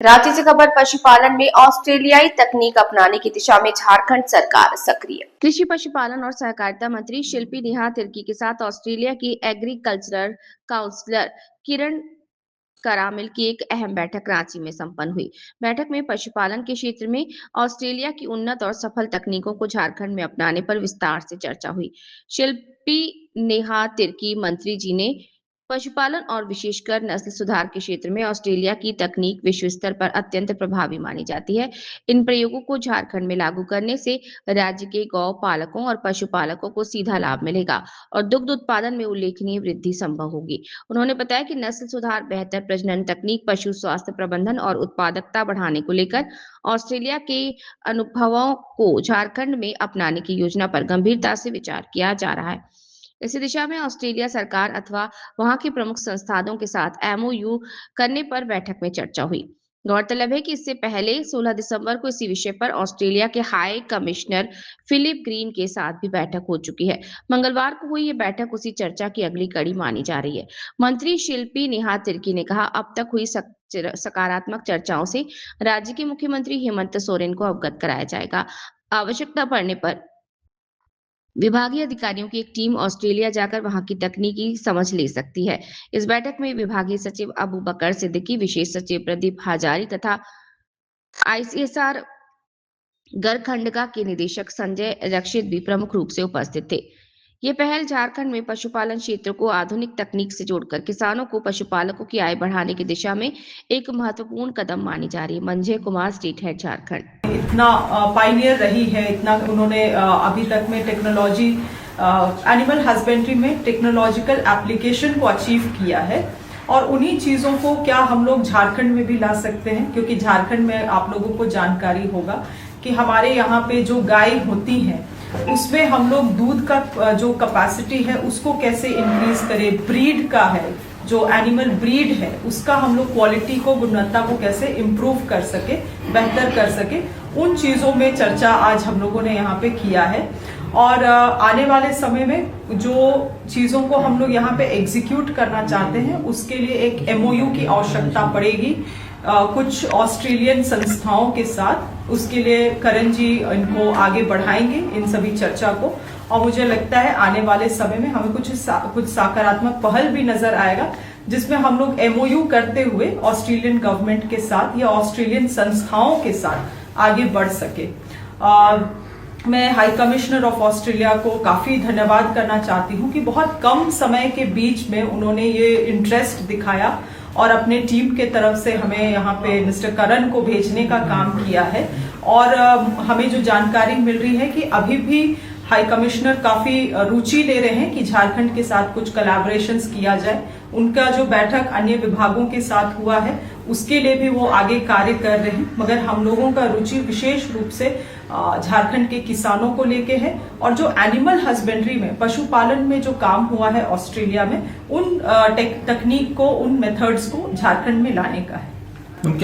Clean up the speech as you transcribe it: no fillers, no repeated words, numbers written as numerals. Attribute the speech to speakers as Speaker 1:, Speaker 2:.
Speaker 1: रांची से खबर। पशुपालन में ऑस्ट्रेलियाई तकनीक अपनाने की दिशा में झारखंड सरकार सक्रिय। कृषि पशुपालन और सहकारिता मंत्री शिल्पी नेहा तिर्की के साथ ऑस्ट्रेलिया की एग्रीकल्चरल काउंसलर किरण करामिल की एक अहम बैठक रांची में संपन्न हुई। बैठक में पशुपालन के क्षेत्र में ऑस्ट्रेलिया की उन्नत और सफल तकनीकों को झारखंड में अपनाने पर विस्तार से चर्चा हुई। शिल्पी नेहा तिर्की मंत्री जी ने पशुपालन और विशेषकर नस्ल सुधार के क्षेत्र में ऑस्ट्रेलिया की तकनीक विश्व स्तर पर अत्यंत प्रभावी मानी जाती है। इन प्रयोगों को झारखंड में लागू करने से राज्य के गौ पालकों और पशुपालकों को सीधा लाभ मिलेगा और दुग्ध उत्पादन में उल्लेखनीय वृद्धि संभव होगी। उन्होंने बताया कि नस्ल सुधार, बेहतर प्रजनन तकनीक, पशु स्वास्थ्य प्रबंधन और उत्पादकता बढ़ाने को लेकर ऑस्ट्रेलिया के अनुभवों को झारखंड में अपनाने की योजना पर गंभीरता से विचार किया जा रहा है। इसी दिशा में ऑस्ट्रेलिया सरकार अथवा वहां के प्रमुख संस्थानों के साथ एमओयू करने पर बैठक में चर्चा हुई। गौरतलब है कि इससे पहले 16 दिसंबर को इसी विषय पर ऑस्ट्रेलिया के हाई कमिश्नर फिलिप ग्रीन के साथ भी बैठक हो चुकी है। मंगलवार को हुई ये बैठक उसी चर्चा की अगली कड़ी मानी जा रही है। मंत्री शिल्पी नेहा तिर्की ने कहा, अब तक हुई सकारात्मक चर्चाओं से राज्य के मुख्यमंत्री हेमंत सोरेन को अवगत कराया जाएगा। आवश्यकता पड़ने पर विभागीय अधिकारियों की एक टीम ऑस्ट्रेलिया जाकर वहां की तकनीकी समझ ले सकती है। इस बैठक में विभागीय सचिव अबू बकर सिद्दीकी, विशेष सचिव प्रदीप हाजारी तथा आईसीएसआर गरखंडका के निदेशक संजय रक्षित भी प्रमुख रूप से उपस्थित थे। ये पहल झारखंड में पशुपालन क्षेत्र को आधुनिक तकनीक से जोड़कर किसानों को पशुपालकों की आय बढ़ाने की दिशा में एक महत्वपूर्ण कदम मानी जा रही है। Manjay Kumar, state head, Jharkhand.
Speaker 2: इतना पायनियर रही है, इतना उन्होंने अभी तक में टेक्नोलॉजी, एनिमल हस्बेंड्री में टेक्नोलॉजिकल एप्लीकेशन को अचीव किया है और उन्हीं चीजों को क्या हम लोग झारखंड में भी ला सकते हैं, क्योंकि झारखंड में आप लोगों को जानकारी होगा कि हमारे यहाँ पे जो गाय होती हैं उसमें हम लोग दूध का जो कैपेसिटी है उसको कैसे इंक्रीज करें, ब्रीड का है जो एनिमल ब्रीड है उसका हम लोग क्वालिटी को, गुणवत्ता को कैसे इम्प्रूव कर सके, बेहतर कर सके, उन चीजों में चर्चा आज हम लोगों ने यहाँ पे किया है। और आने वाले समय में जो चीजों को हम लोग यहाँ पे एग्जीक्यूट करना चाहते हैं उसके लिए एक एमओयू की आवश्यकता पड़ेगी कुछ ऑस्ट्रेलियन संस्थाओं के साथ। उसके लिए करण जी इनको आगे बढ़ाएंगे इन सभी चर्चा को, और मुझे लगता है आने वाले समय में हमें कुछ सकारात्मक पहल भी नजर आएगा जिसमें हम लोग एमओयू करते हुए ऑस्ट्रेलियन गवर्नमेंट के साथ या ऑस्ट्रेलियन संस्थाओं के साथ आगे बढ़ सके। मैं हाई कमिश्नर ऑफ ऑस्ट्रेलिया को काफी धन्यवाद करना चाहती हूँ कि बहुत कम समय के बीच में उन्होंने ये इंटरेस्ट दिखाया और अपने टीम के तरफ से हमें यहाँ पे मिस्टर करण को भेजने का काम किया है। और हमें जो जानकारी मिल रही है कि अभी भी हाई कमिश्नर काफी रुचि ले रहे हैं कि झारखंड के साथ कुछ कोलैबोरेशंस किया जाए। उनका जो बैठक अन्य विभागों के साथ हुआ है उसके लिए भी वो आगे कार्य कर रहे हैं, मगर हम लोगों का रुचि विशेष रूप से झारखंड के किसानों को लेके है और जो एनिमल हस्बेंड्री में, पशुपालन में जो काम हुआ है ऑस्ट्रेलिया में, उन तकनीक को, उन मेथड्स को झारखंड में लाने का है।